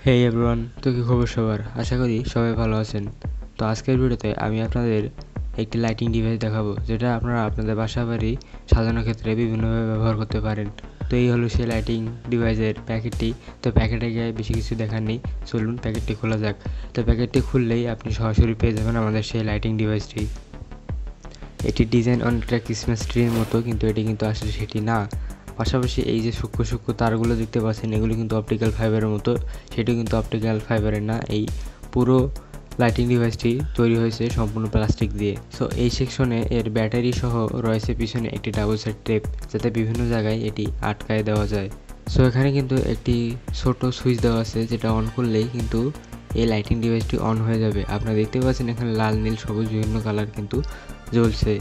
হেই everyone, তো কি খবর সবার? আশা করি সবাই ভালো আছেন। তো আজকের ভিডিওতে আমি আপনাদের একটি লাইটিং ডিভাইস দেখাবো, যেটা আপনারা আপনাদের বাসা বাড়ি সাজানোর ক্ষেত্রে বিভিন্নভাবে ব্যবহার করতে পারেন। তো এই হলো সেই লাইটিং ডিভাইসের প্যাকেটটি। তো প্যাকেটে গিয়ে বেশি কিছু দেখার নেই, চলুন প্যাকেটটি খোলা যাক। তো প্যাকেটটি খুললেই আপনি সরাসরি পেয়ে যাবেন আমাদের সেই লাইটিং ডিভাইসটি। এটির ডিজাইন অনেকটা ক্রিসমাস ট্রির মতো, কিন্তু এটি কিন্তু আসলে সেটি না। পাশাপাশি এই যে সূক্ষ্ম সূক্ষ্ম তারগুলো দেখতে পাচ্ছেন, এগুলো কিন্তু অপটিক্যাল ফাইবারের মতো, সেটি কিন্তু অপটিক্যাল ফাইবারের না। এই পুরো লাইটিং ডিভাইসটি তৈরি হয়েছে সম্পূর্ণ প্লাস্টিক দিয়ে। সো এই সেকশনে এর ব্যাটারি সহ রয়েছে পিছনে একটি ডাবল সাইড টেপ, যাতে বিভিন্ন জায়গায় এটি আটকায় দেওয়া যায়। সো এখানে কিন্তু একটি ছোট সুইচ দেওয়া আছে, যেটা অন করলেই কিন্তু এই লাইটিং ডিভাইসটি অন হয়ে যাবে। আপনারা দেখতে পাচ্ছেন এখানে লাল, নীল, সবুজ বিভিন্ন কালার কিন্তু জ্বলছে।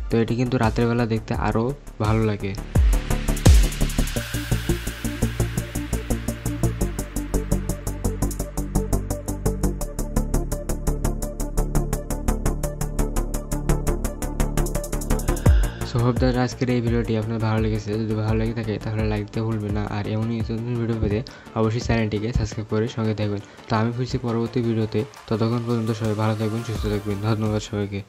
তো এটি কিন্তু রাতের বেলা দেখতে আরও ভালো লাগে। সো হোপ দ্যাট আজকের এই ভিডিওটি আপনার ভালো লেগেছে। যদি ভালো লেগে থাকে তাহলে লাইক দিতে ভুলবেন না, আর এমনই নতুন ভিডিও পেতে অবশ্যই চ্যানেলটিকে সাবস্ক্রাইব করে সঙ্গে থাকবেন। তো আমি ফিরছি পরবর্তী ভিডিওতে, ততক্ষণ পর্যন্ত সবাই ভালো থাকবেন, সুস্থ থাকবেন। ধন্যবাদ সবাইকে।